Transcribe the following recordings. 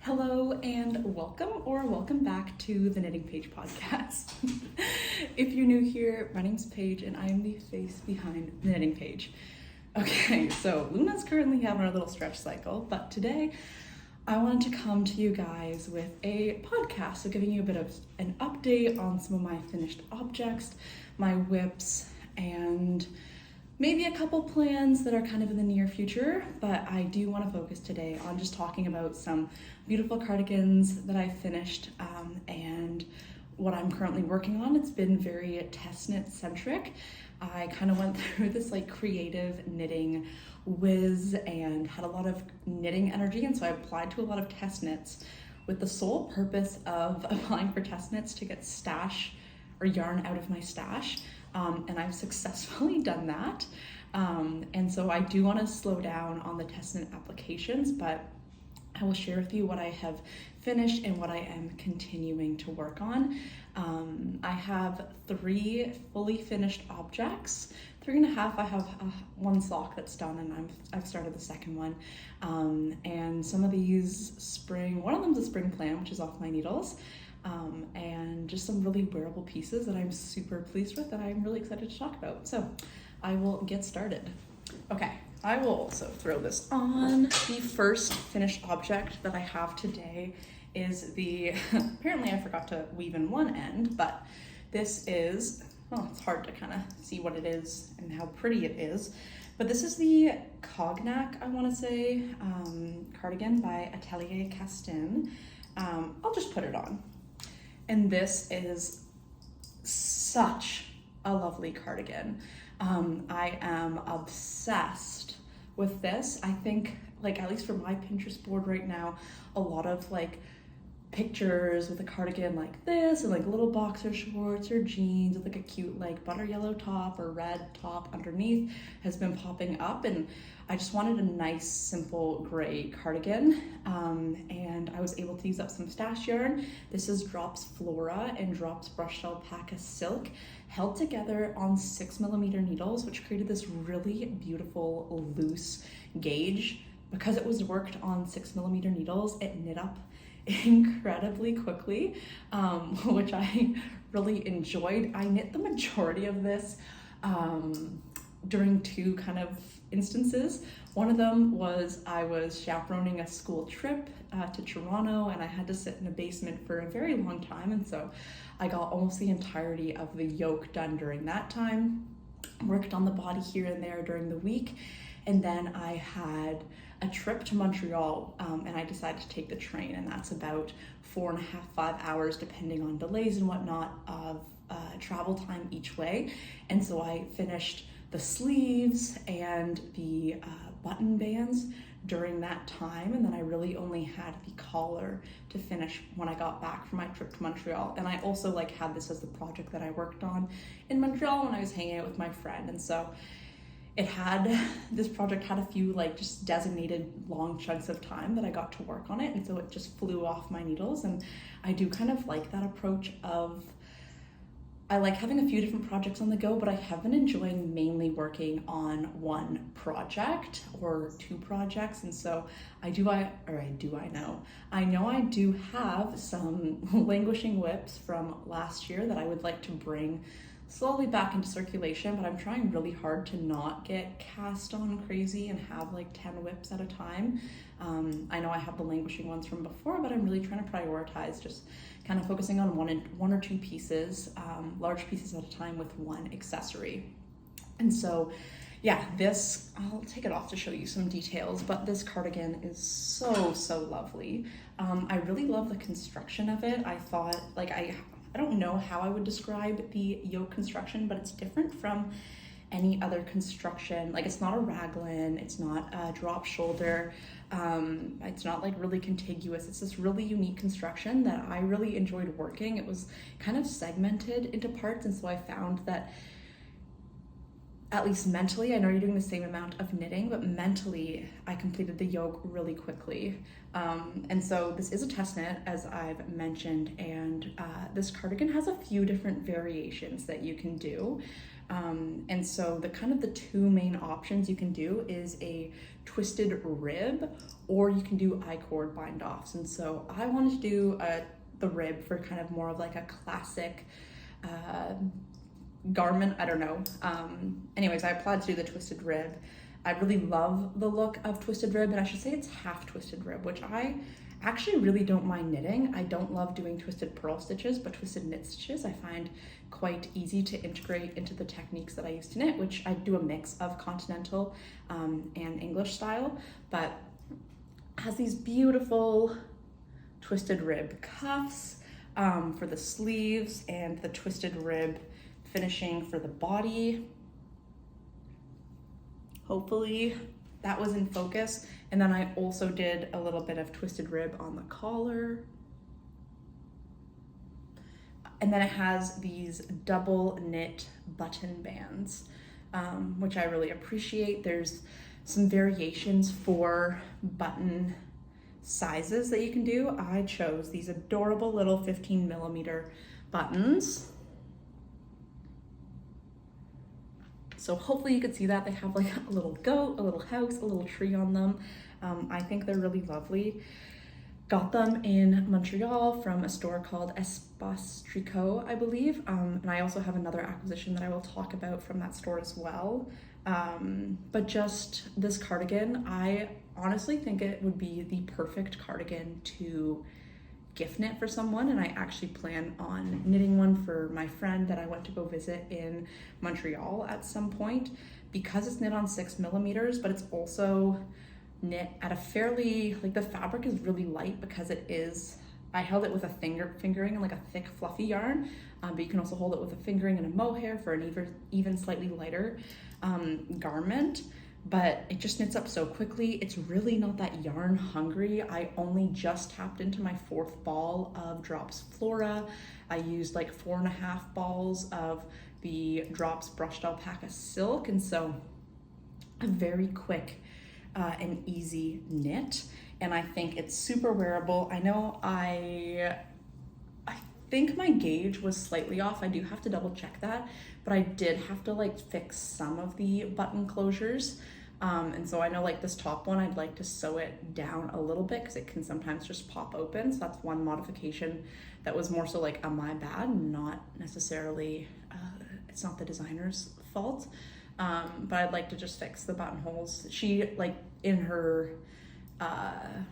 Hello and welcome back to the Knitting Page podcast. If you're new here, my name's Paige and I am the face behind the Knitting Page. Okay, so Luna's currently having her little stretch cycle, but today I wanted to come to you guys with a podcast, so giving you a bit of an update on some of my finished objects, my whips, and maybe a couple plans that are kind of in the near future, but I do want to focus today on just talking about some beautiful cardigans that I finished and what I'm currently working on. It's been very test knit centric. I kind of went through this like creative knitting whiz and had a lot of knitting energy, and so I applied to a lot of test knits with the sole purpose of applying for test knits to get stash or yarn out of my stash. And I've successfully done that. And so I do want to slow down on the test knit applications, but I will share with you what I have finished and what I am continuing to work on. I have 3 fully finished objects. 3.5, I have one sock that's done, and I've started the second one. And some of these one of them's a spring plan, which is off my needles. And just some really wearable pieces that I'm super pleased with that I'm really excited to talk about. So I will get started. Okay, I will also throw this on. The first finished object that I have today is apparently I forgot to weave in one end, but this is, it's hard to kind of see what it is and how pretty it is. But this is the Cognac, I want to say, cardigan by Atelier Castin. I'll just put it on. And this is such a lovely cardigan. I am obsessed with this. I think, like, at least for my Pinterest board right now, a lot of like pictures with a cardigan like this and like little boxer shorts or jeans with like a cute like butter yellow top or red top underneath has been popping up, and I just wanted a nice simple gray cardigan, and I was able to use up some stash yarn. This is Drops Flora and Drops Brush Alpaca Silk held together on 6mm needles, which created this really beautiful loose gauge. Because it was worked on 6mm needles, it knit up incredibly quickly, which I really enjoyed. I knit the majority of this during 2 kind of instances. One of them was I was chaperoning a school trip to Toronto, and I had to sit in a basement for a very long time, and so I got almost the entirety of the yoke done during that time, worked on the body here and there during the week, and then I had a trip to Montreal, and I decided to take the train, and that's about 4.5, 5 hours, depending on delays and whatnot, of travel time each way. And so I finished the sleeves and the button bands during that time, and then I really only had the collar to finish when I got back from my trip to Montreal. And I also like had this as the project that I worked on in Montreal when I was hanging out with my friend, and so this project had a few like just designated long chunks of time that I got to work on it, and so it just flew off my needles. And I do kind of like that approach of, I like having a few different projects on the go, but I have been enjoying mainly working on one project or 2 projects. And so I know I do have some languishing whips from last year that I would like to bring slowly back into circulation, but I'm trying really hard to not get cast on crazy and have like 10 whips at a time. I know I have the languishing ones from before, but I'm really trying to prioritize just kind of focusing on one or 2 pieces, large pieces at a time with one accessory. And so yeah, I'll take it off to show you some details, but this cardigan is so lovely. I really love the construction of it. I thought, like, I don't know how I would describe the yoke construction, but it's different from any other construction. Like, it's not a raglan, it's not a drop shoulder, it's not like really contiguous. It's this really unique construction that I really enjoyed working. It was kind of segmented into parts, and so I found that, at least mentally, I know you're doing the same amount of knitting, but mentally I completed the yoke really quickly. And so this is a test knit, as I've mentioned, and this cardigan has a few different variations that you can do. And so the two main options you can do is a twisted rib, or you can do I-cord bind offs. And so I wanted to do the rib for kind of more of like a classic garment, I don't know. Anyways, I applied to do the twisted rib. I really love the look of twisted rib, and I should say it's half twisted rib, which I actually really don't mind knitting. I don't love doing twisted purl stitches, but twisted knit stitches I find quite easy to integrate into the techniques that I use to knit, which I do a mix of continental and English style, but has these beautiful twisted rib cuffs for the sleeves, and the twisted rib finishing for the body. Hopefully that was in focus. And then I also did a little bit of twisted rib on the collar. And then it has these double knit button bands, which I really appreciate. There's some variations for button sizes that you can do. I chose these adorable little 15mm buttons. So hopefully you could see that. They have like a little goat, a little house, a little tree on them. I think they're really lovely. Got them in Montreal from a store called Espace Tricot, I believe. And I also have another acquisition that I will talk about from that store as well. But just this cardigan, I honestly think it would be the perfect cardigan to gift knit for someone, and I actually plan on knitting one for my friend that I went to go visit in Montreal at some point, because it's knit on 6mm, but it's also knit at a fairly, like, the fabric is really light because it is, I held it with a fingering and like a thick fluffy yarn, but you can also hold it with a fingering and a mohair for an even slightly lighter garment. But it just knits up so quickly. It's really not that yarn hungry. I only just tapped into my 4th ball of Drops Flora. I used like 4.5 balls of the Drops Brushed Alpaca Silk, and so a very quick and easy knit. And I think it's super wearable. I know I think my gauge was slightly off. I do have to double check that, but I did have to like fix some of the button closures. And so I know like this top one, I'd like to sew it down a little bit because it can sometimes just pop open. So that's one modification that was more so like a my bad, not necessarily, it's not the designer's fault. But I'd like to just fix the buttonholes. She, like, in her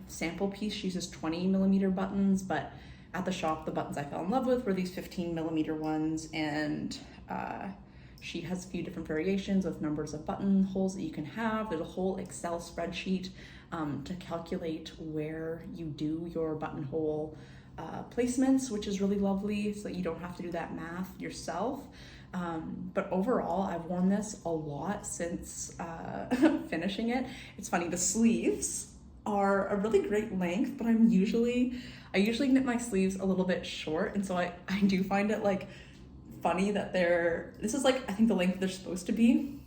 sample piece, she uses 20mm buttons, but at the shop, the buttons I fell in love with were these 15mm ones, and she has a few different variations of numbers of buttonholes that you can have. There's a whole Excel spreadsheet to calculate where you do your buttonhole placements, which is really lovely, so that you don't have to do that math yourself. But overall, I've worn this a lot since finishing it. It's funny, the sleeves are a really great length, but I usually knit my sleeves a little bit short, and so I do find it like funny that this is like, I think the length they're supposed to be,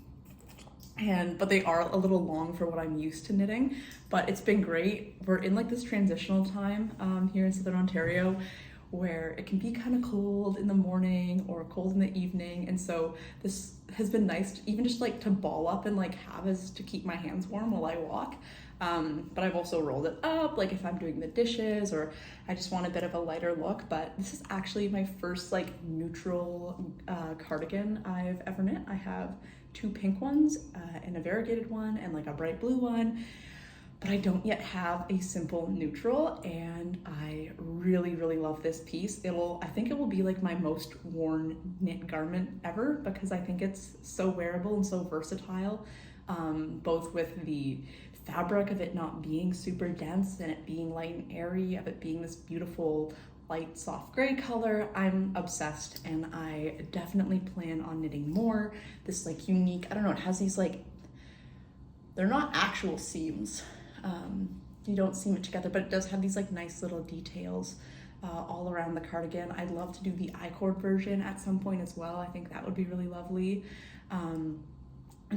but they are a little long for what I'm used to knitting. But it's been great. We're in like this transitional time here in Southern Ontario, where it can be kind of cold in the morning or cold in the evening, and so this has been nice to even just like to ball up and like have as to keep my hands warm while I walk. But I've also rolled it up, like if I'm doing the dishes or I just want a bit of a lighter look. But this is actually my first like neutral cardigan I've ever knit. I have 2 pink ones and a variegated one and like a bright blue one, but I don't yet have a simple neutral, and I really, really love this piece. I think it will be like my most worn knit garment ever, because I think it's so wearable and so versatile, both with the fabric of it not being super dense and it being light and airy, of it being this beautiful light soft gray color. I'm obsessed, and I definitely plan on knitting more. This like unique, I don't know, it has these like, they're not actual seams. You don't seam it together, but it does have these like nice little details all around the cardigan. I'd love to do the I-cord version at some point as well. I think that would be really lovely. And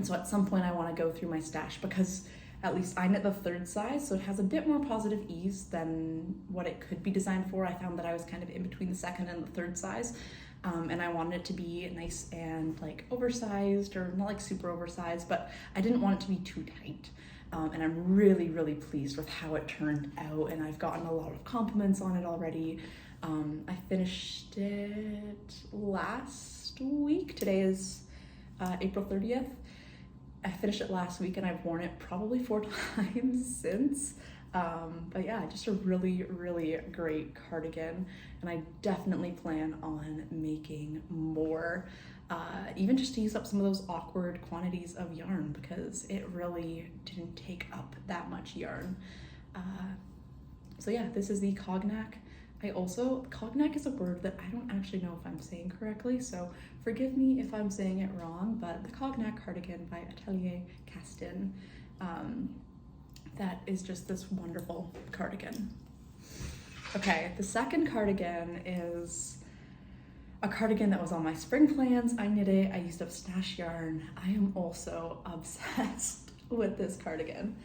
so at some point I want to go through my stash, because At least I knit the 3rd size, so it has a bit more positive ease than what it could be designed for. I found that I was kind of in between the 2nd and the 3rd size, and I wanted it to be nice and like oversized, or not like super oversized, but I didn't want it to be too tight. And I'm really, really pleased with how it turned out, and I've gotten a lot of compliments on it already. I finished it last week. Today is April 30th. I finished it last week and I've worn it probably 4 times since. But yeah, just a really, really great cardigan, and I definitely plan on making more, even just to use up some of those awkward quantities of yarn, because it really didn't take up that much yarn. So yeah, this is the Cognac. Cognac is a word that I don't actually know if I'm saying correctly, so forgive me if I'm saying it wrong, but the Cognac cardigan by Atelier Castin, that is just this wonderful cardigan. Okay, the second cardigan is a cardigan that was on my spring plans. I knit it, I used up stash yarn. I am also obsessed with this cardigan.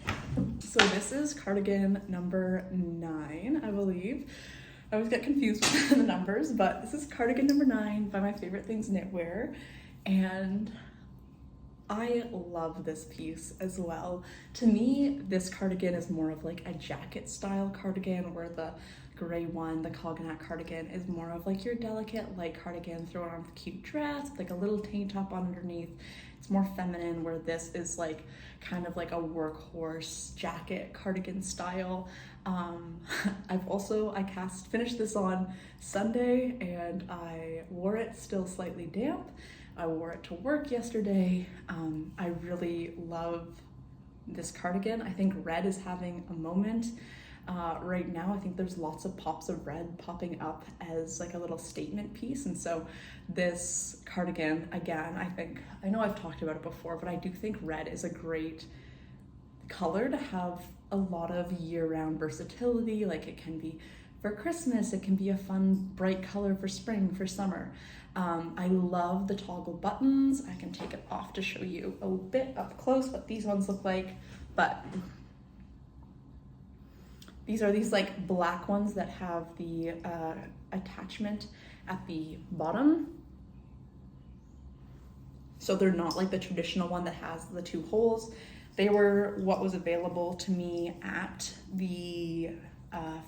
So this is cardigan number 9, I believe. I always get confused with the numbers, but this is cardigan number 9 by My Favorite Things Knitwear, and I love this piece as well. To me, this cardigan is more of like a jacket style cardigan, where the gray one, the Cognac cardigan, is more of like your delicate light cardigan thrown on with a cute dress, with like a little tank top on underneath. It's more feminine, where this is like kind of like a workhorse jacket cardigan style. I finished this on Sunday and I wore it still slightly damp. I wore it to work yesterday. I really love this cardigan. I think red is having a moment right now. I think there's lots of pops of red popping up as like a little statement piece, and so this cardigan, again, I know I've talked about it before, but I do think red is a great color to have a lot of year-round versatility. Like, it can be for Christmas, it can be a fun bright color for spring, for summer. I love the toggle buttons. I can take it off to show you a bit up close what these ones look like, but these are these like black ones that have the attachment at the bottom. So they're not like the traditional one that has the 2 holes. They were what was available to me at the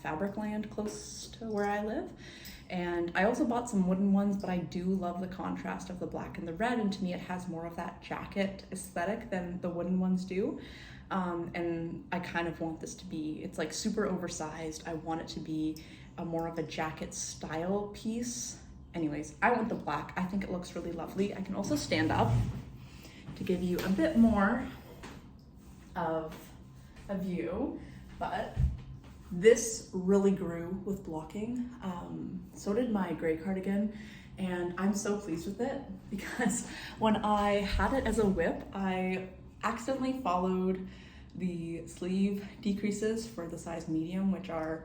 Fabricland close to where I live. And I also bought some wooden ones, but I do love the contrast of the black and the red, and to me it has more of that jacket aesthetic than the wooden ones do. And I kind of want this to be, it's like super oversized. I want it to be more of a jacket style piece. Anyways, I want the black. I think it looks really lovely. I can also stand up to give you a bit more of a view, but this really grew with blocking. So did my gray cardigan, and I'm so pleased with it, because when I had it as a whip, I accidentally followed the sleeve decreases for the size medium, which are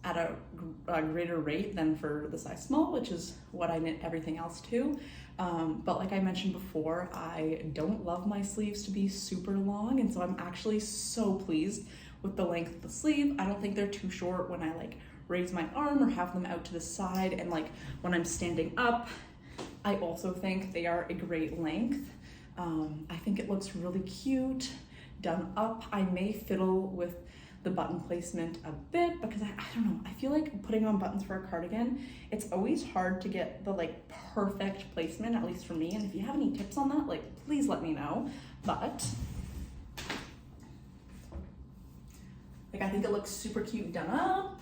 at a greater rate than for the size small, which is what I knit everything else to. But like I mentioned before, I don't love my sleeves to be super long, and so I'm actually so pleased with the length of the sleeve. I don't think they're too short when I like raise my arm or have them out to the side, and like when I'm standing up, I also think they are a great length. I think it looks really cute done up. I may fiddle with the button placement a bit, because I don't know, I feel like putting on buttons for a cardigan, it's always hard to get the like perfect placement, at least for me. And if you have any tips on that, like, please let me know. But like, I think it looks super cute done up.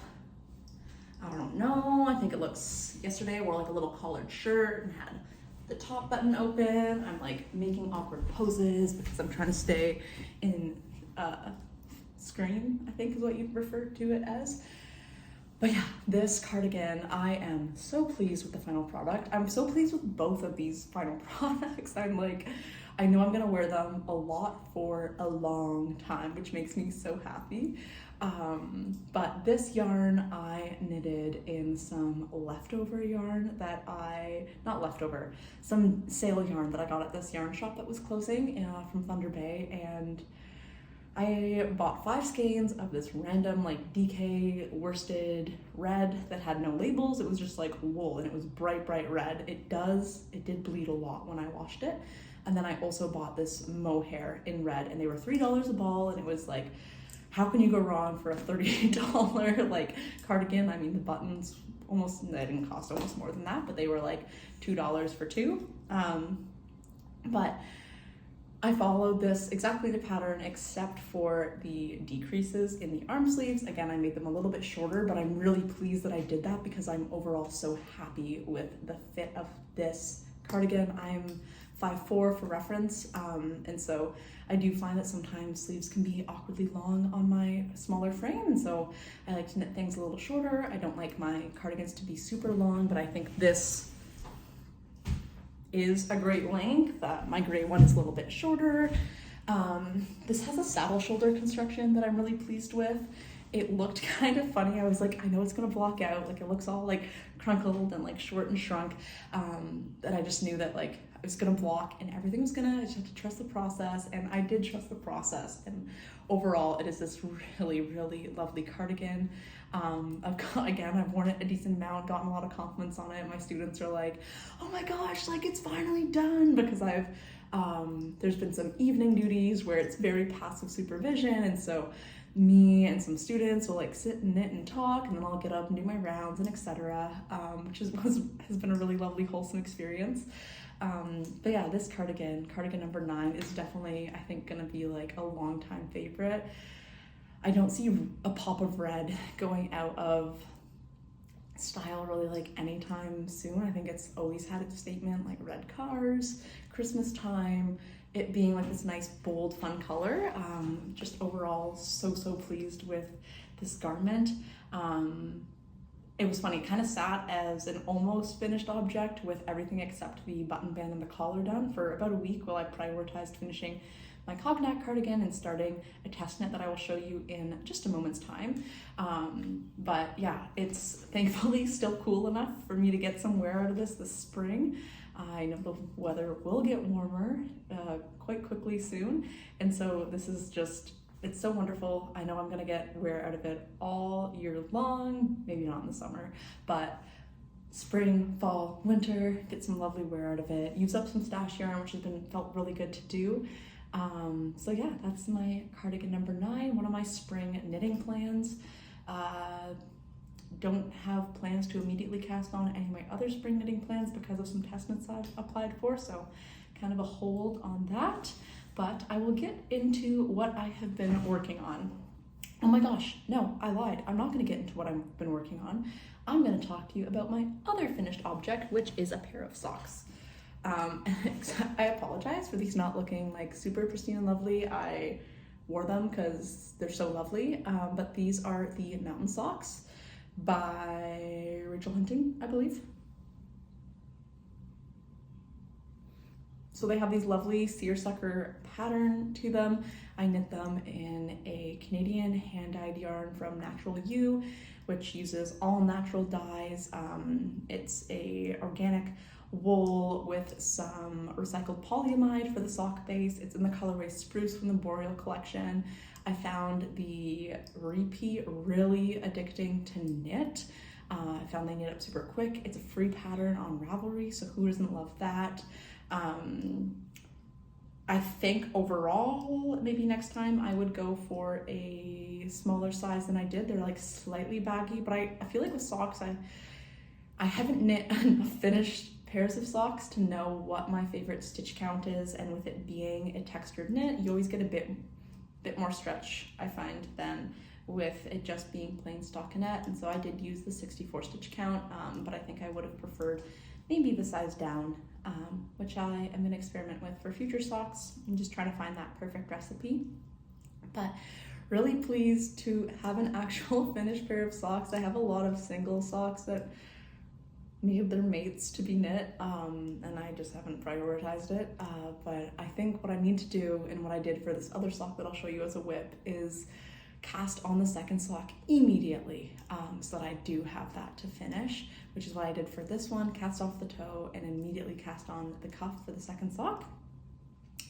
I don't know, I think it looks, yesterday I wore like a little collared shirt and had the top button open. I'm like making awkward poses because I'm trying to stay in screen, I think is what you refer to it as. But yeah, this cardigan, I am so pleased with the final product. I'm so pleased with both of these final products. I'm like, I know I'm gonna wear them a lot for a long time, which makes me so happy. But this yarn I knitted in some leftover yarn that some sale yarn that I got at this yarn shop that was closing from Thunder Bay, and I bought 5 skeins of this random like DK worsted red that had no labels. It was just like wool and it was bright red. It did bleed a lot when I washed it. And then I also bought this mohair in red and they were $3 a ball, and it was like, how can you go wrong for a $38 like cardigan? I mean, the buttons they didn't cost almost more than that, but they were like $2 for 2. But I followed this exactly the pattern except for the decreases in the arm sleeves. Again, I made them a little bit shorter, but I'm really pleased that I did that because I'm overall so happy with the fit of this cardigan. I'm 5'4" for reference, and so I do find that sometimes sleeves can be awkwardly long on my smaller frame, and so I like to knit things a little shorter. I don't like my cardigans to be super long, but I think this is a great length. My gray one is a little bit shorter. This has a saddle shoulder construction that I'm really pleased with. It looked kind of funny. I was like, I know it's gonna block out, like it looks all like crunkled and like short and shrunk, that I just knew that like I was gonna block and everything was I just had to trust the process, and I did trust the process, and overall it is this really lovely cardigan. I've worn it a decent amount, gotten a lot of compliments on it. My students are like, oh my gosh, like it's finally done, because there's been some evening duties where it's very passive supervision, and so me and some students will like sit and knit and talk, and then I'll get up and do my rounds and etc., which has been a really lovely, wholesome experience. But yeah, this cardigan number 9 is definitely, I think, gonna be like a long time favorite. I don't see a pop of red going out of style really like anytime soon. I think it's always had its statement, like red cars, Christmas time, it being like this nice bold fun color. Just overall so pleased with this garment. It was funny, it kind of sat as an almost finished object with everything except the button band and the collar done for about a week while I prioritized finishing my Cognac cardigan and starting a test knit that I will show you in just a moment's time. But yeah, it's thankfully still cool enough for me to get some wear out of this spring. I know the weather will get warmer quite quickly soon, and so this is just, it's so wonderful. I know I'm gonna get wear out of it all year long, maybe not in the summer, but spring, fall, winter, get some lovely wear out of it. Use up some stash yarn, which felt really good to do. So yeah, that's my cardigan number 9, one of my spring knitting plans. Don't have plans to immediately cast on any of my other spring knitting plans because of some test knits I've applied for, so kind of a hold on that. But I will get into what I have been working on. Oh my gosh, no, I lied. I'm not gonna get into what I've been working on. I'm gonna talk to you about my other finished object, which is a pair of socks. I apologize for these not looking like super pristine and lovely. I wore them because they're so lovely, but these are the Mountain Socks by Rachel Hunting, I believe. So they have these lovely seersucker pattern to them. I knit them in a Canadian hand-dyed yarn from Natural You, which uses all natural dyes. It's a organic wool with some recycled polyamide for the sock base. It's in the colorway Spruce from the Boreal collection. I found the repeat really addicting to knit. I found they knit up super quick. It's a free pattern on Ravelry, so who doesn't love that? I think overall, maybe next time I would go for a smaller size than I did. They're like slightly baggy, but I feel like with socks, I haven't knit enough finished pairs of socks to know what my favorite stitch count is, and with it being a textured knit, you always get a bit more stretch, I find, than with it just being plain stockinette. And so I did use the 64 stitch count, but I think I would have preferred maybe the size down, which I am going to experiment with for future socks. I'm just trying to find that perfect recipe. But really pleased to have an actual finished pair of socks. I have a lot of single socks that need their mates to be knit, and I just haven't prioritized it. But I think what I need to do, and what I did for this other sock that I'll show you as a whip, is cast on the second sock immediately, so that I do have that to finish, which is what I did for this one. Cast off the toe and immediately cast on the cuff for the second sock.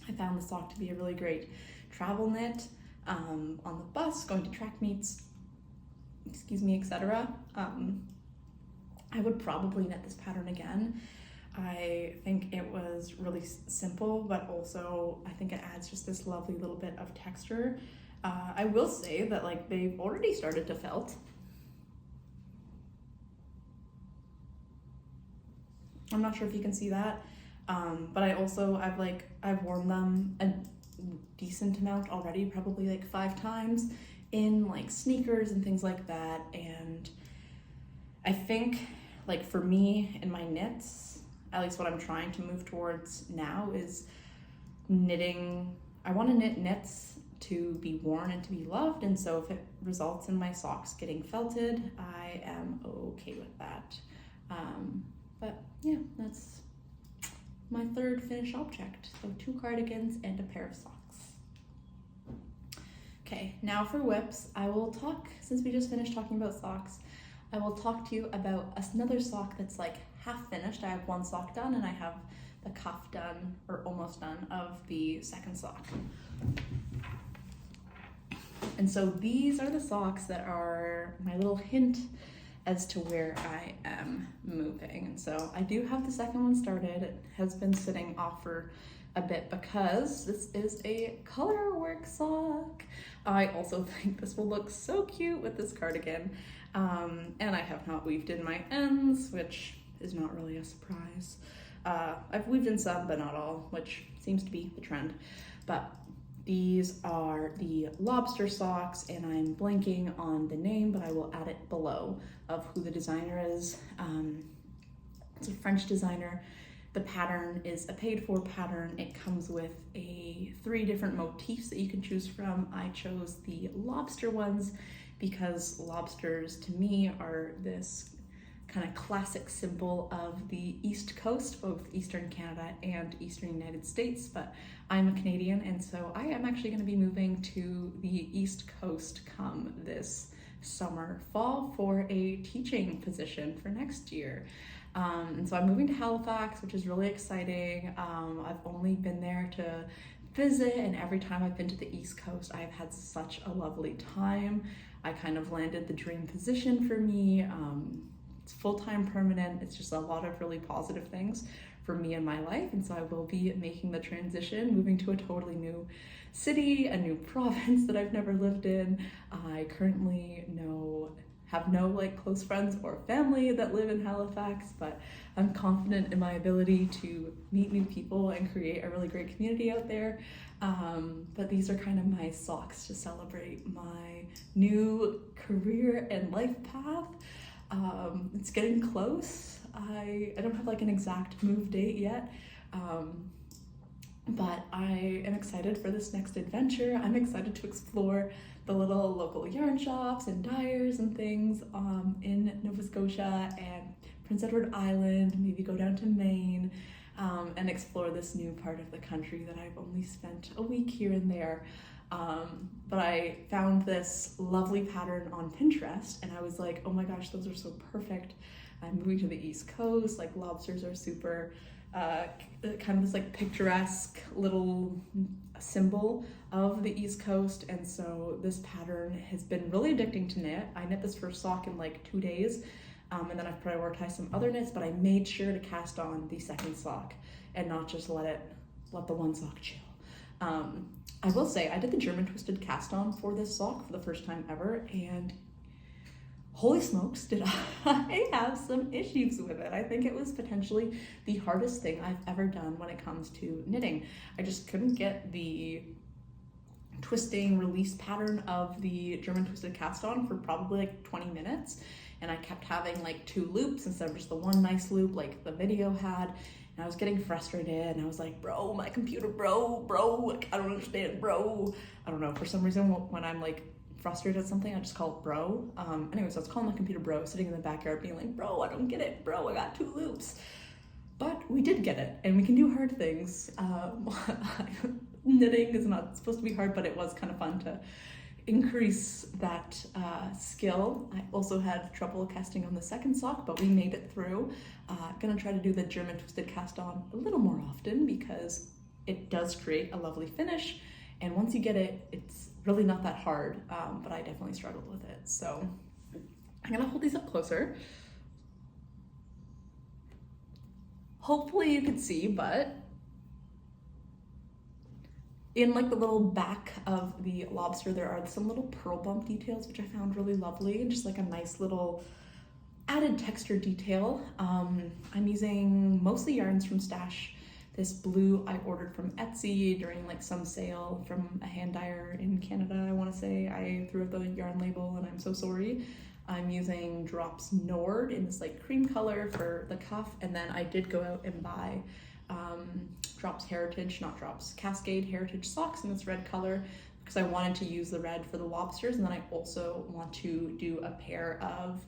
I found the sock to be a really great travel knit. on the bus, going to track meets, excuse me, etc. I would probably knit this pattern again. I think it was really simple, but also I think it adds just this lovely little bit of texture. I will say that like they've already started to felt. I'm not sure if you can see that, but I've worn them a decent amount already, probably like 5 times in like sneakers and things like that. And I think like for me in my knits, at least what I'm trying to move towards now is knitting. I want to knit knits to be worn and to be loved, and so if it results in my socks getting felted, I am okay with that. But yeah, that's my third finished object. So 2 cardigans and a pair of socks. Okay, now for whips, I will talk, since we just finished talking about socks, I will talk to you about another sock that's like half finished. I have 1 sock done and I have the cuff done, or almost done, of the second sock. And so these are the socks that are my little hint as to where I am moving. And so I do have the second one started. It has been sitting off for a bit because this is a colourwork sock. I also think this will look so cute with this cardigan. And I have not weaved in my ends, which is not really a surprise. I've weaved in some, but not all, which seems to be the trend. But these are the lobster socks, and I'm blanking on the name, but I will add it below of who the designer is. It's a French designer. The pattern is a paid-for pattern. It comes with 3 different motifs that you can choose from. I chose the lobster ones because lobsters to me are this kind of classic symbol of the East Coast, both Eastern Canada and Eastern United States, but I'm a Canadian, and so I am actually going to be moving to the East Coast come this summer, fall for a teaching position for next year. And so I'm moving to Halifax, which is really exciting. I've only been there to visit, and every time I've been to the East Coast, I've had such a lovely time. I kind of landed the dream position for me. It's full-time permanent. It's just a lot of really positive things for me in my life. And so I will be making the transition, moving to a totally new city, a new province that I've never lived in. I currently have no like close friends or family that live in Halifax, but I'm confident in my ability to meet new people and create a really great community out there. But these are kind of my socks to celebrate my new career and life path. It's getting close. I don't have like an exact move date yet, but I am excited for this next adventure. I'm excited to explore the little local yarn shops and dyers and things in Nova Scotia and Prince Edward Island, maybe go down to Maine, and explore this new part of the country that I've only spent a week here and there. But I found this lovely pattern on Pinterest and I was like, oh my gosh, those are so perfect. I'm moving to the East Coast, like lobsters are super kind of this like picturesque little symbol of the East Coast, and so this pattern has been really addicting to knit. I knit this first sock in like 2 days, and then I've prioritized some other knits, but I made sure to cast on the second sock and not just let the one sock chill. I will say I did the German twisted cast on for this sock for the first time ever, and holy smokes, did I have some issues with it. I think it was potentially the hardest thing I've ever done when it comes to knitting. I just couldn't get the twisting release pattern of the German twisted cast on for probably like 20 minutes. And I kept having like 2 loops instead of just the one nice loop like the video had. And I was getting frustrated and I was like, bro, my computer, bro, like, I don't understand, bro. I don't know, for some reason when I'm like frustrated at something, I just call it bro. Anyways, I was calling my computer bro, sitting in the backyard being like, bro, I don't get it, bro, I got 2 loops. But we did get it, and we can do hard things. Knitting is not supposed to be hard, but it was kind of fun to increase that skill. I also had trouble casting on the second sock, but we made it through. Gonna try to do the German twisted cast on a little more often because it does create a lovely finish, And once you get it, it's really not that hard, but I definitely struggled with it. So I'm gonna hold these up closer. Hopefully you can see, but in like the little back of the lobster, there are some little pearl bump details, which I found really lovely, and just like a nice little added texture detail. I'm using mostly yarns from Stash. This blue I ordered from Etsy during like some sale from a hand dyer in Canada, I want to say. I threw out the yarn label and I'm so sorry. I'm using Drops Nord in this like cream color for the cuff, and then I did go out and buy Drops Heritage, not Drops, Cascade Heritage socks in this red color because I wanted to use the red for the lobsters, and then I also want to do a pair of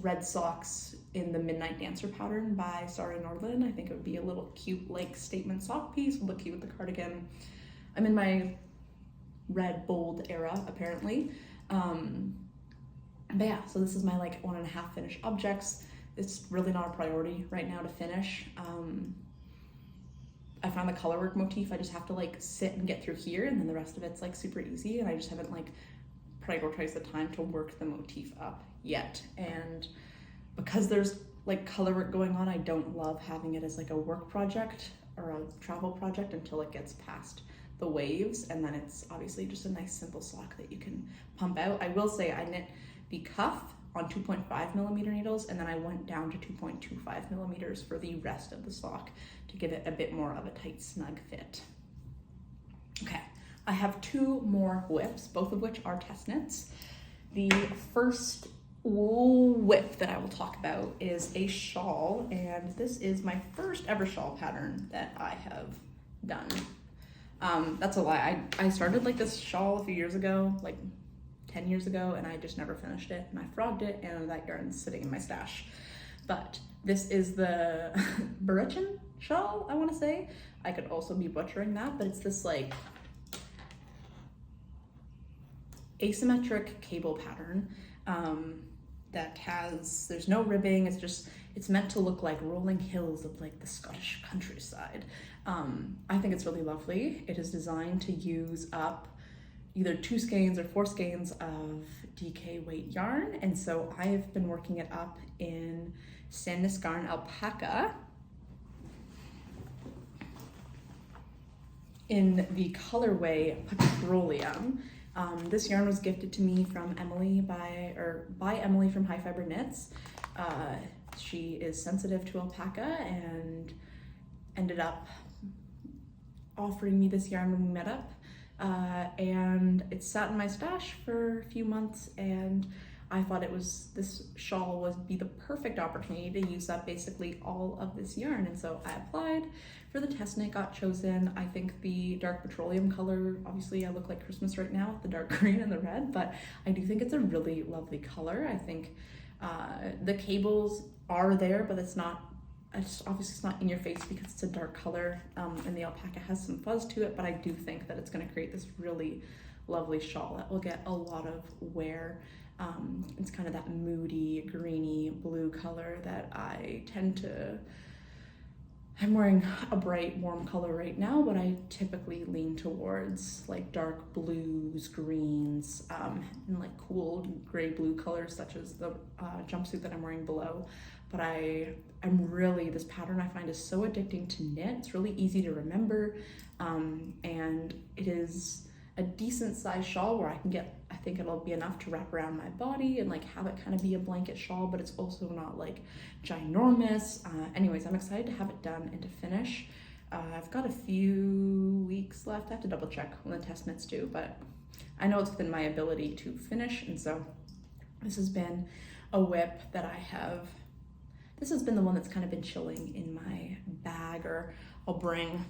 red socks in the Midnight Dancer pattern by Sari Nordlund. I think it would be a little cute like statement sock piece, would look cute with the cardigan. I'm in my red bold era apparently. But yeah, so this is my like 1.5 finished objects. It's really not a priority right now to finish. I found the colorwork motif, I just have to like sit and get through here, and then the rest of it's like super easy, and I just haven't like prioritized the time to work the motif up yet. And because there's like colorwork going on, I don't love having it as like a work project or a travel project until it gets past the waves, and then it's obviously just a nice simple sock that you can pump out. I will say I knit the cuff on 2.5mm needles, and then I went down to 2.25mm for the rest of the sock to give it a bit more of a tight, snug fit. Okay, I have 2 more whips, both of which are test knits. The first whip that I will talk about is a shawl, and this is my first ever shawl pattern that I have done. That's a lie. I started like this shawl a few years ago, like 10 years ago, and I just never finished it, and I frogged it, and that yarn's sitting in my stash. But this is the Birichen Shawl, I want to say. I could also be butchering that, but it's this like asymmetric cable pattern that there's no ribbing. It's meant to look like rolling hills of like the Scottish countryside. I think it's really lovely. It is designed to use up either 2 skeins or 4 skeins of DK weight yarn, and so I have been working it up in Sandnes alpaca in the colorway Petroleum. This yarn was gifted to me from Emily by Emily from High Fiber Knits. She is sensitive to alpaca and ended up offering me this yarn when we met up. And it sat in my stash for a few months, and I thought this shawl would be the perfect opportunity to use up basically all of this yarn. And so I applied for the test knit, got chosen. I think the dark petroleum color, obviously I look like Christmas right now with the dark green and the red, but I do think it's a really lovely color. I think the cables are there, but it's obviously it's not in your face because it's a dark color, and the alpaca has some fuzz to it, but I do think that it's going to create this really lovely shawl that will get a lot of wear. It's kind of that moody, greeny blue color that I tend to... I'm wearing a bright, warm color right now, but I typically lean towards like dark blues, greens, and like cool gray blue colors such as the jumpsuit that I'm wearing below. But this pattern I find is so addicting to knit. It's really easy to remember, and it is a decent size shawl where I think it'll be enough to wrap around my body and like have it kind of be a blanket shawl, but it's also not like ginormous. Anyways, I'm excited to have it done and to finish. I've got a few weeks left. I have to double check when the test knit's due, but I know it's within my ability to finish, and so this has been a whip that this has been the one that's kind of been chilling in my bag, or I'll bring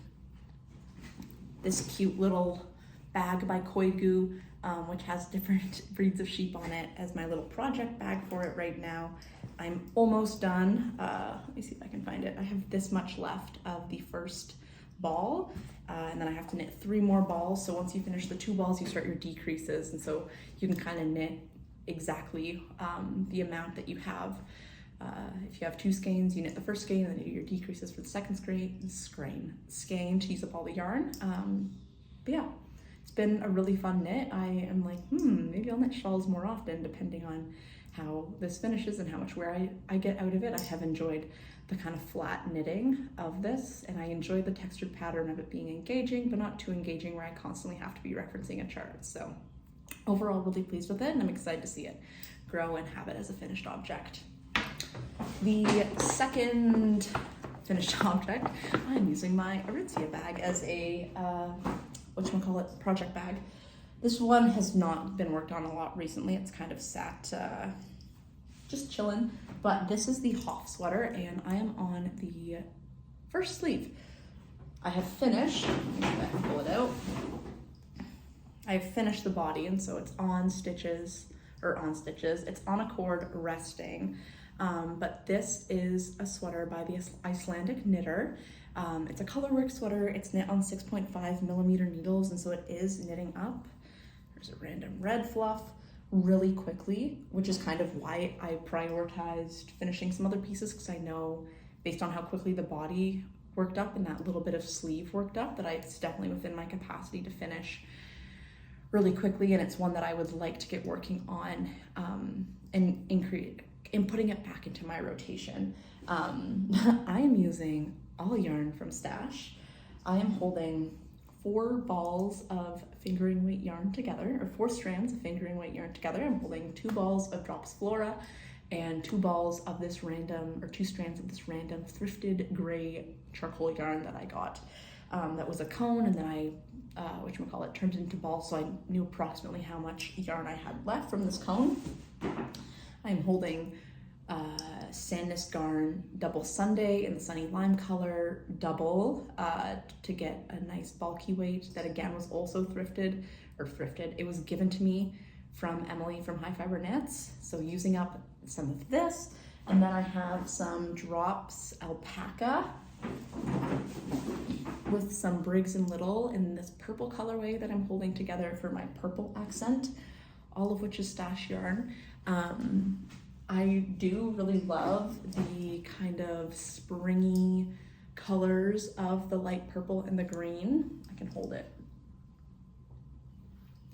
this cute little bag by Koigu, which has different breeds of sheep on it, as my little project bag for it right now. I'm almost done. Let me see if I can find it. I have this much left of the first ball, and then I have to knit 3 more balls. So once you finish the 2 balls, you start your decreases, and so you can kind of knit exactly the amount that you have. If you have 2 skeins, you knit the first skein, and then you do your decreases for the second skein to use up all the yarn. But yeah, it's been a really fun knit. I am like, maybe I'll knit shawls more often depending on how this finishes and how much wear I get out of it. I have enjoyed the kind of flat knitting of this, and I enjoy the textured pattern of it being engaging, but not too engaging where I constantly have to be referencing a chart. So overall, really pleased with it, and I'm excited to see it grow and have it as a finished object. The second finished object, I'm using my Aritzia bag as a, project bag. This one has not been worked on a lot recently. It's kind of sat just chilling, but this is the Hof Sweater, and I am on the first sleeve. I have finished, let me pull it out. I've finished the body, and so it's on stitches, it's on a cord resting. But this is a sweater by the Icelandic knitter. It's a colorwork sweater. It's knit on 6.5 millimeter needles, and so it is knitting up. There's a random red fluff really quickly, which is kind of why I prioritized finishing some other pieces, because I know based on how quickly the body worked up and that little bit of sleeve worked up, that it's definitely within my capacity to finish really quickly, and it's one that I would like to get working on and putting it back into my rotation. I am using all yarn from Stash. I am holding 4 balls of fingering weight yarn together, or 4 strands of fingering weight yarn together. I'm holding 2 balls of Drops Flora and 2 balls of this random, or 2 strands of this random thrifted gray charcoal yarn that I got. That was a cone, and then I turned it into balls, so I knew approximately how much yarn I had left from this cone. I'm holding Sandness Garn Double Sunday in the Sunny Lime color double to get a nice bulky weight that again was also thrifted. It was given to me from Emily from High Fiber Knits, so using up some of this. And then I have some Drops Alpaca with some Briggs and Little in this purple colorway that I'm holding together for my purple accent, all of which is Stash yarn. I do really love the kind of springy colors of the light purple and the green. I can hold it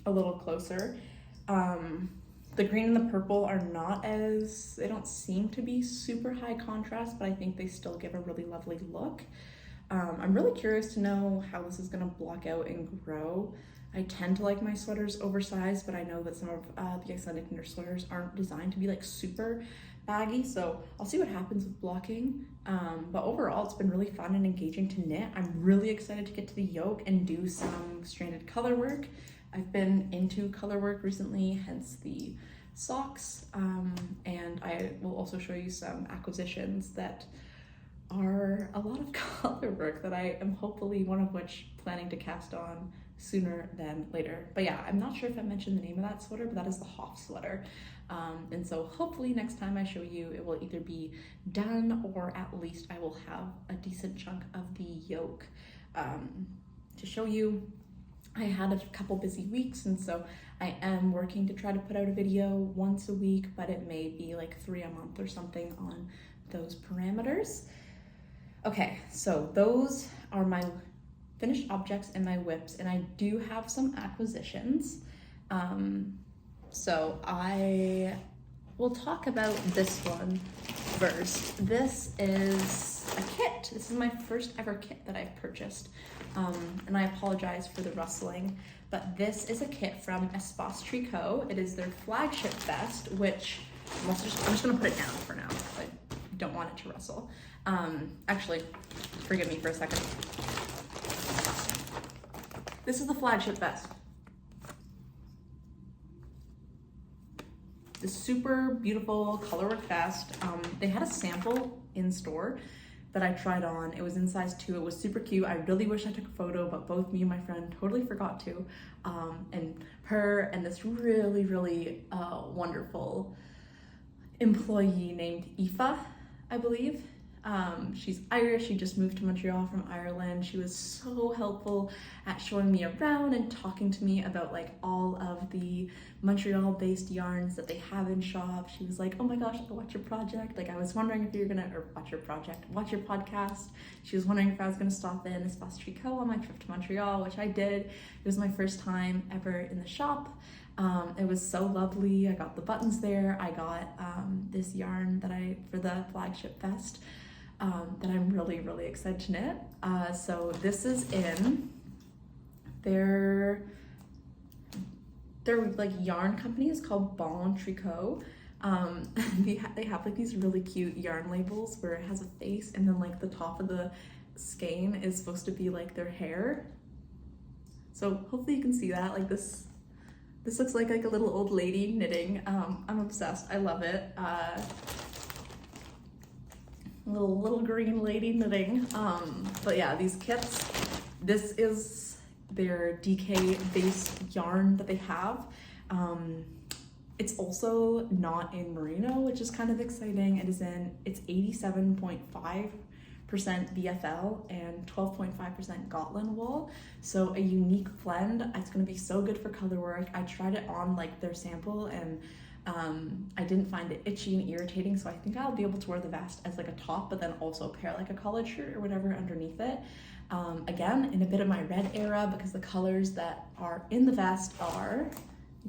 a little closer. The green and the purple are they don't seem to be super high contrast, but I think they still give a really lovely look. I'm really curious to know how this is gonna block out and grow. I tend to like my sweaters oversized, but I know that some of the Icelandic knitter sweaters aren't designed to be like super baggy, so I'll see what happens with blocking. But overall, it's been really fun and engaging to knit. I'm really excited to get to the yoke and do some stranded color work. I've been into color work recently, hence the socks, and I will also show you some acquisitions that are a lot of color work that I am hopefully, one of which, planning to cast on sooner than later. But yeah, I'm not sure if I mentioned the name of that sweater, but that is the Hof Sweater. And so hopefully next time I show you, it will either be done or at least I will have a decent chunk of the yoke to show you. I had a couple busy weeks, and so I am working to try to put out a video once a week, but it may be like 3 a month or something on those parameters. Okay, so those are my finished objects and my whips, and I do have some acquisitions. So I will talk about this one first. This is a kit. This is my first ever kit that I've purchased. And I apologize for the rustling, but this is a kit from Espace Tricot. It is their flagship vest, which I'm just gonna put it down for now. I don't want it to rustle. Actually, forgive me for a second. This is the flagship vest. This super beautiful colorwork vest. They had a sample in store that I tried on. It was in size 2. It was super cute. I really wish I took a photo, but both me and my friend totally forgot to. And her and this really, really wonderful employee named Aoife, I believe. She's Irish. She just moved to Montreal from Ireland. She was so helpful at showing me around and talking to me about like all of the Montreal-based yarns that they have in shop. She was like, oh my gosh, watch your project. Like I was wondering if you're gonna, or watch your podcast. She was wondering if I was gonna stop in Espace Tricot on my trip to Montreal, which I did. It was my first time ever in the shop. It was so lovely. I got the buttons there. I got this yarn that for the flagship vest that I'm really, really excited to knit. So this is in their like yarn company is called Bon Tricot. They have like these really cute yarn labels where it has a face, and then like the top of the skein is supposed to be like their hair. So hopefully you can see that. Like this looks like a little old lady knitting. I'm obsessed. I love it. Little green lady knitting. But yeah, these kits, this is their DK based yarn that they have. It's also not in merino, which is kind of exciting. It's 87.5% BFL and 12.5% Gotland wool. So a unique blend. It's gonna be so good for color work. I tried it on like their sample, and I didn't find it itchy and irritating, so I think I'll be able to wear the vest as like a top, but then also pair like a collared shirt or whatever underneath it. Again, in a bit of my red era, because the colors that are in the vest are,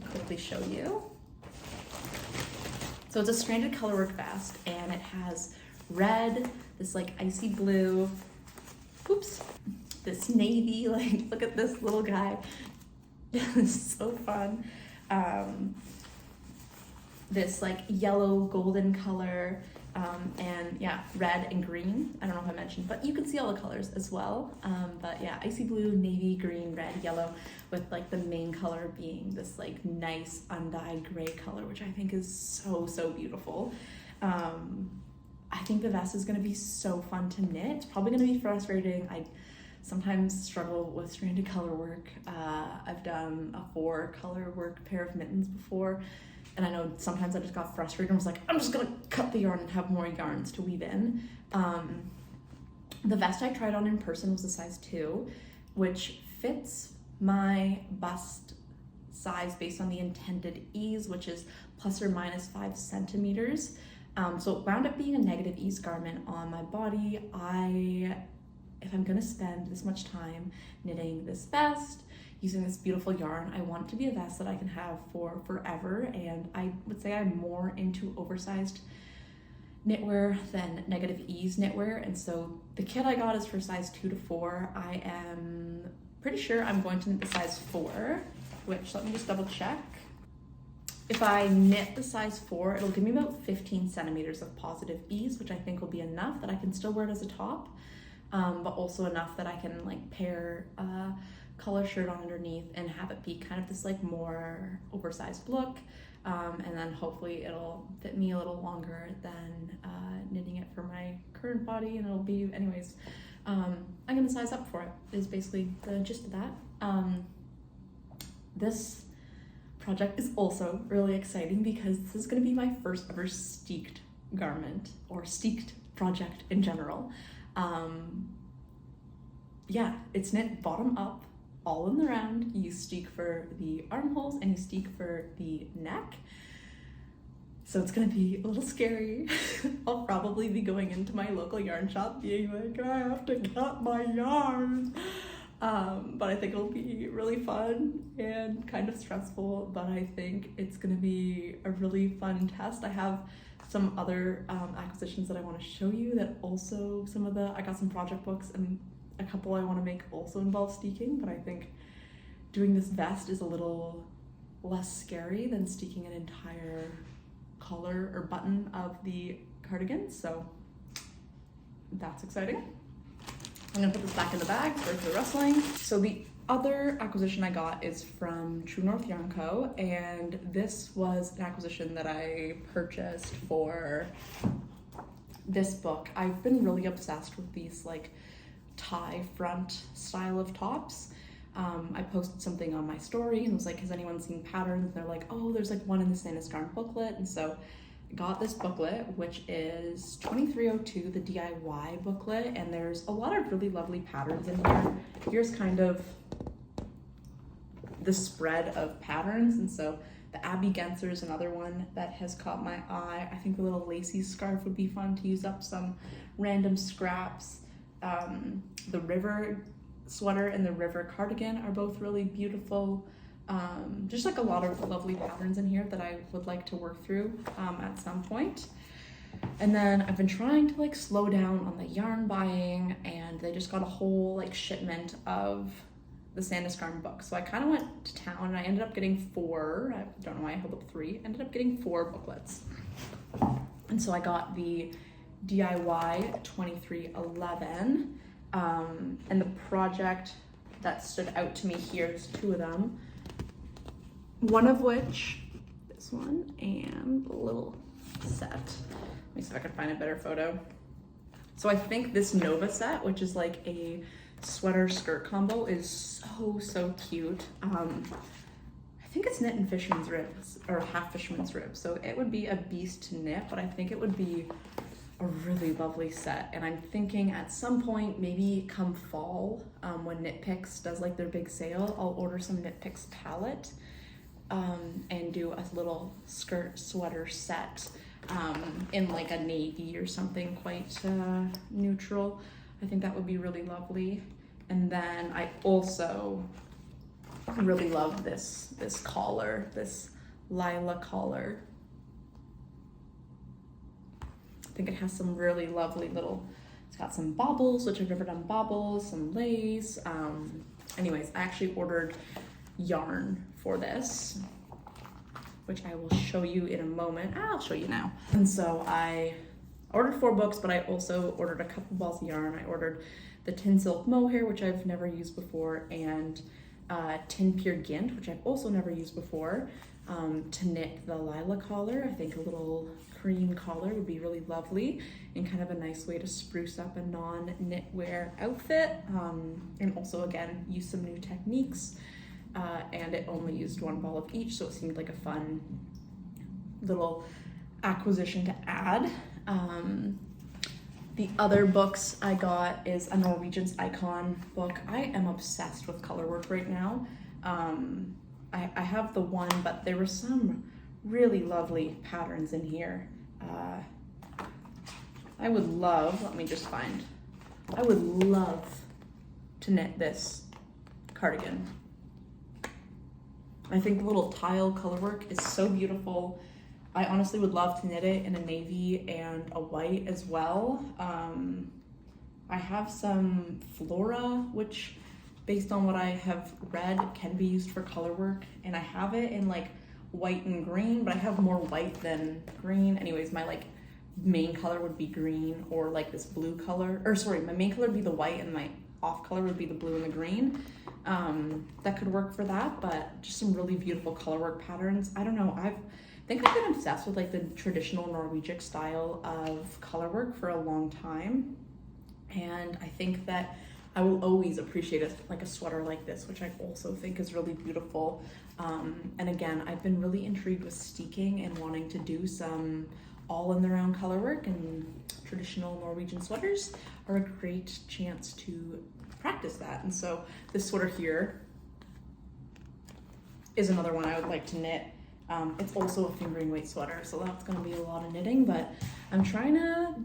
I'll quickly show you. So it's a stranded colorwork vest, and it has red, this like icy blue, oops, this navy, like look at this little guy, this is so fun. This like yellow golden color, and yeah, red and green. I don't know if I mentioned, but you can see all the colors as well. But yeah, icy blue, navy, green, red, yellow, with like the main color being this like nice undyed gray color, which I think is so, so beautiful. I think the vest is gonna be so fun to knit. It's probably gonna be frustrating. I sometimes struggle with stranded color work. I've done a 4 color work pair of mittens before, and I know sometimes I just got frustrated and was like, I'm just gonna cut the yarn and have more yarns to weave in. The vest I tried on in person was a size 2, which fits my bust size based on the intended ease, which is plus or minus 5 centimeters. So it wound up being a negative ease garment on my body. If I'm gonna spend this much time knitting this vest, using this beautiful yarn, I want it to be a vest that I can have for forever. And I would say I'm more into oversized knitwear than negative ease knitwear. And so the kit I got is for size 2 to 4. I am pretty sure I'm going to knit the size 4, which let me just double check. If I knit the size 4, it'll give me about 15 centimeters of positive ease, which I think will be enough that I can still wear it as a top, but also enough that I can like pair a color shirt on underneath and have it be kind of this like more oversized look. And then hopefully it'll fit me a little longer than knitting it for my current body, and it'll be, anyways, I'm gonna size up for it, is basically the gist of that. This project is also really exciting because this is going to be my first ever steeked garment, or steeked project in general. Yeah, it's knit bottom up, all in the round. You steek for the armholes and you steek for the neck. So it's gonna be a little scary. I'll probably be going into my local yarn shop being like, I have to cut my yarn. But I think it'll be really fun and kind of stressful, but I think it's gonna be a really fun test. I have some other acquisitions that I want to show you that also I got some project books, and a couple I want to make also involve steeking, but I think doing this vest is a little less scary than steeking an entire collar or button of the cardigan, so that's exciting. I'm gonna put this back in the bag for the rustling. So the other acquisition I got is from True North Yarn Co. And this was an acquisition that I purchased for this book. I've been really obsessed with these like tie front style of tops. I posted something on my story and was like, has anyone seen patterns? And they're like, oh, there's like one in the Sandus Garn booklet. And so got this booklet, which is 2302, the DIY booklet, and there's a lot of really lovely patterns in here. Here's kind of the spread of patterns, and so The Abby Genser is another one that has caught my eye. I think the little lacy scarf would be fun to use up some random scraps. The River sweater and the River cardigan are both really beautiful. Just like a lot of lovely patterns in here that I would like to work through at some point. And then I've been trying to like slow down on the yarn buying, and they just got a whole like shipment of the Sandisgarn book. So I kind of went to town and I ended up getting 4. I don't know why I held up 3. Ended up getting 4 booklets. And so I got the DIY 2311. And the project that stood out to me here is 2 of them. One of which, this one, and a little set. Let me see if I can find a better photo. So I think this Nova set, which is like a sweater skirt combo, is so cute. I think it's knit in fisherman's ribs, or half fisherman's ribs. So it would be a beast to knit, but I think it would be a really lovely set. And I'm thinking at some point, maybe come fall, when Knit Picks does like their big sale, I'll order some Knit Picks palette and do a little skirt sweater set in like a navy or something quite neutral. I think that would be really lovely. And then I also really love this collar, this Lila collar. I think it has some really lovely little, it's got some baubles, which I've never done baubles, some lace. Anyways, I actually ordered yarn for this, which I will show you in a moment. I'll show you now. And so I ordered 4 books, but I also ordered a couple balls of yarn. I ordered the Tin Silk Mohair, which I've never used before, and Tin Pure Gint, which I've also never used before, to knit the Lila collar. I think a little cream collar would be really lovely and kind of a nice way to spruce up a non-knitwear outfit. And also, again, use some new techniques. And it only used 1 ball of each, so it seemed like a fun little acquisition to add. The other books I got is a Norwegian's Icon book. I am obsessed with colorwork right now. I have the one, but there were some really lovely patterns in here. I would love, I would love to knit this cardigan. I think the little tile colorwork is so beautiful. I honestly would love to knit it in a navy and a white as well. I have some Flora, which based on what I have read can be used for colorwork, and I have it in like white and green, but I have more white than green. Anyways, my like main color would be green, or like this blue color, or sorry, my main color would be the white and my off color would be the blue and the green. That could work for that, but just some really beautiful colorwork patterns. I don't know, I think I've been obsessed with like the traditional Norwegian style of colorwork for a long time, and I think that I will always appreciate a sweater like this, which I also think is really beautiful. And again, I've been really intrigued with steeking and wanting to do some all in the round colorwork, and traditional Norwegian sweaters are a great chance to practice that. And so this sweater here is another one I would like to knit. It's also a fingering weight sweater, so that's going to be a lot of knitting, but I'm trying to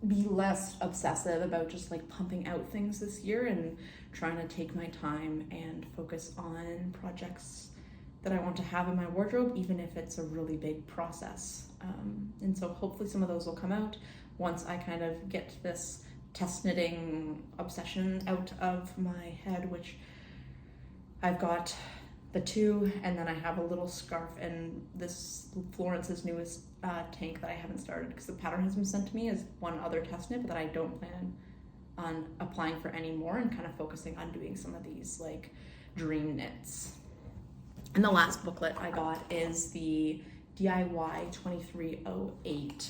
be less obsessive about just like pumping out things this year and trying to take my time and focus on projects that I want to have in my wardrobe, even if it's a really big process. And so hopefully some of those will come out once I kind of get this test knitting obsession out of my head, which I've got the 2, and then I have a little scarf and this Florence's newest tank that I haven't started because the pattern has been sent to me as one other test knit, but that I don't plan on applying for anymore, and kind of focusing on doing some of these like dream knits. And the last booklet I got is the DIY 2308.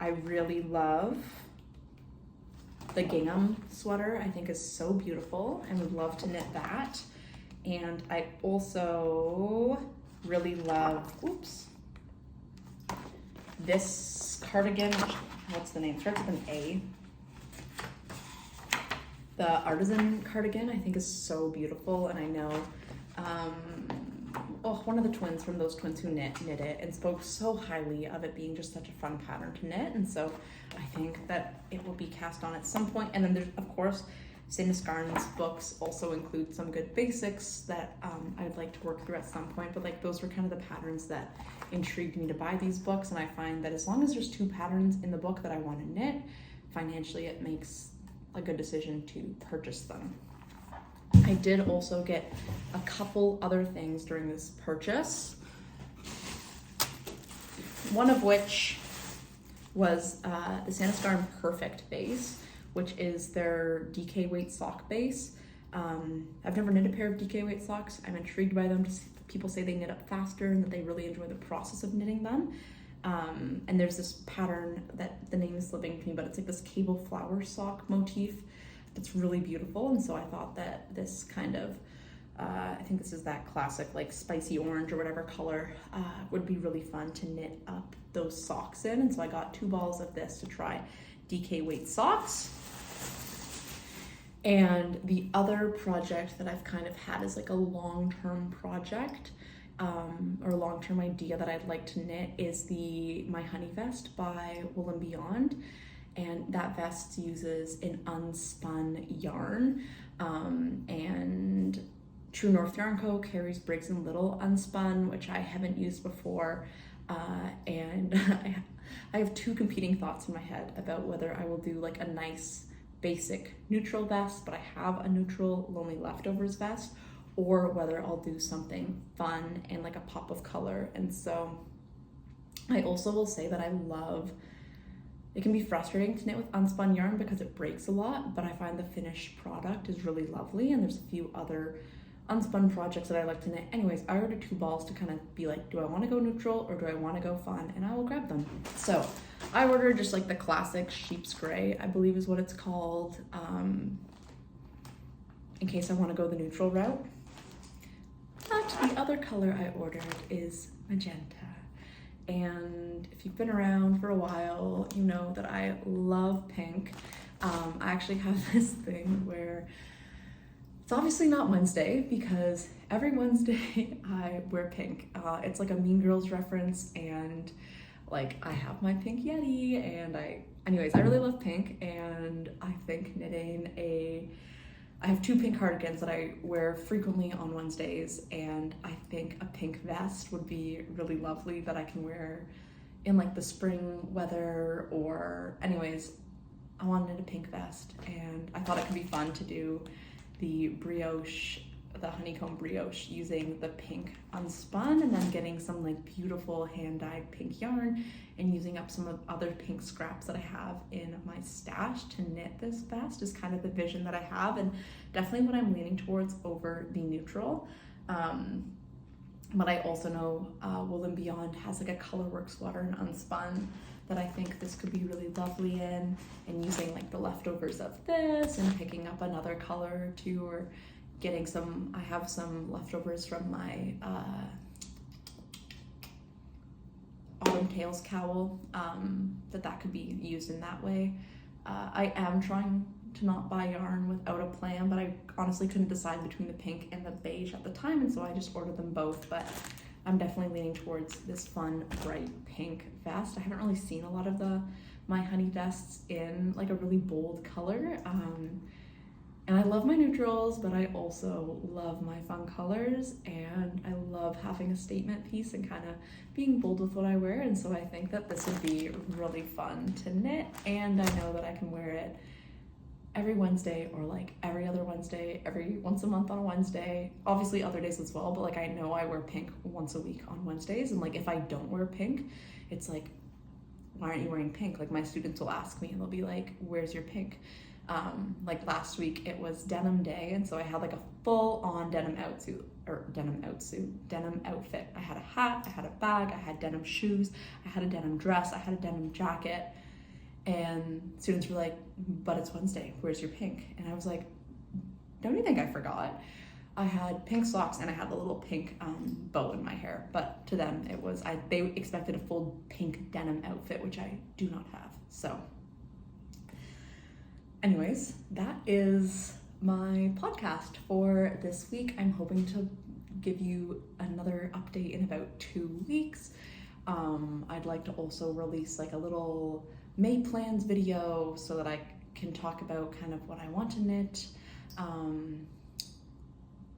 I really love the gingham sweater. I think is so beautiful and would love to knit that. And I also really love, this cardigan, what's the name? It starts with an A. The artisan cardigan I think is so beautiful, and I know one of the twins from those twins who knit it and spoke so highly of it being just such a fun pattern to knit, and so I think that it will be cast on at some point. And then there's, of course, Sandisgarn's books also include some good basics that I'd like to work through at some point, but like those were kind of the patterns that intrigued me to buy these books, and I find that as long as there's 2 patterns in the book that I want to knit, financially it makes a good decision to purchase them. I did also get a couple other things during this purchase, one of which was the Sandisgarn Perfect base, which is their DK weight sock base. I've never knit a pair of DK weight socks. I'm intrigued by them. People say they knit up faster and that they really enjoy the process of knitting them. And there's this pattern that the name is slipping to me, but it's like this cable flower sock motif that's really beautiful. And so I thought that this kind of, I think this is that classic like spicy orange or whatever color, would be really fun to knit up those socks in. And so I got 2 balls of this to try DK weight socks. And the other project that I've kind of had is like a long-term project, or a long-term idea that I'd like to knit is my honey vest by Wool & Beyond. And that vest uses an unspun yarn, and True North Yarn Co. carries Briggs & Little unspun, which I haven't used before, and I have 2 competing thoughts in my head about whether I will do like a nice basic neutral vest, but I have a neutral Lonely Leftovers vest, or whether I'll do something fun and like a pop of color. And so I also will say that it can be frustrating to knit with unspun yarn because it breaks a lot, but I find the finished product is really lovely, and there's a few other unspun projects that I like to knit. Anyways, I ordered 2 balls to kind of be like, do I want to go neutral or do I want to go fun? And I will grab them. So I ordered just like the classic sheep's gray, I believe is what it's called, in case I want to go the neutral route. But the other color I ordered is magenta. And if you've been around for a while, you know that I love pink. I actually have this thing where it's obviously not Wednesday, because every Wednesday I wear pink. It's like a Mean Girls reference, and like I have my pink Yeti, and anyways, I really love pink, and I think I have 2 pink cardigans that I wear frequently on Wednesdays, and I think a pink vest would be really lovely that I can wear in like the spring weather, or anyways, I wanted a pink vest, and I thought it could be fun to do the honeycomb brioche using the pink unspun, and then getting some like beautiful hand-dyed pink yarn and using up some of other pink scraps that I have in my stash to knit this vest is kind of the vision that I have, and definitely what I'm leaning towards over the neutral. But I also know Wool & Beyond has like a colourwork sweater and unspun that I think this could be really lovely in, and using like the leftovers of this and picking up another color or 2, or getting I have some leftovers from my Autumn Tales cowl, that could be used in that way. I am trying to not buy yarn without a plan, but I honestly couldn't decide between the pink and the beige at the time, and so I just ordered them both. But I'm definitely leaning towards this fun, bright pink vest. I haven't really seen a lot of my honey vests in like a really bold color. And I love my neutrals, but I also love my fun colors, and I love having a statement piece and kind of being bold with what I wear. And so I think that this would be really fun to knit, and I know that I can wear it every Wednesday, or like every other Wednesday, every once a month on a Wednesday, obviously other days as well, but like I know I wear pink once a week on Wednesdays, and like if I don't wear pink, it's like, why aren't you wearing pink? Like my students will ask me and they'll be like, where's your pink? Like last week it was denim day, and so I had like a full-on denim outfit. I had a hat, I had a bag, I had denim shoes, I had a denim dress, I had a denim jacket, and students were like, but it's Wednesday, where's your pink? And I was like, don't you think I forgot? I had pink socks and I had a little pink bow in my hair, but to them it was, they expected a full pink denim outfit, which I do not have. So anyways, that is my podcast for this week. I'm hoping to give you another update in about 2 weeks. I'd like to also release like a little May plans video so that I can talk about kind of what I want to knit.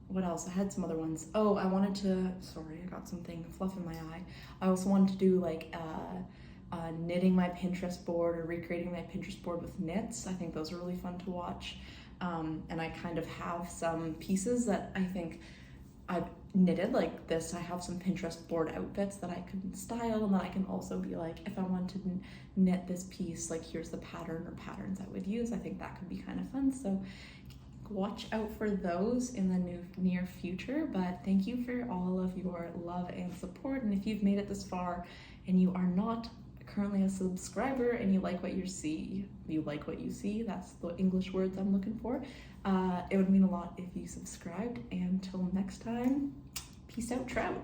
What else? I had some other ones. Oh, I wanted to, sorry, I got something fluff in my eye. I also wanted to do like knitting my Pinterest board or recreating my Pinterest board with knits. I think those are really fun to watch. And I kind of have some pieces that I think I've knitted like this. I have some Pinterest board outfits that I can style, and then I can also be like, if I want to knit this piece, like here's the pattern or patterns I would use. I think that could be kind of fun. So watch out for those in the near future. But thank you for all of your love and support. And if you've made it this far and you are not currently a subscriber and you like what you see, that's the English words I'm looking for, it would mean a lot if you subscribed. And until next time, peace out, trout.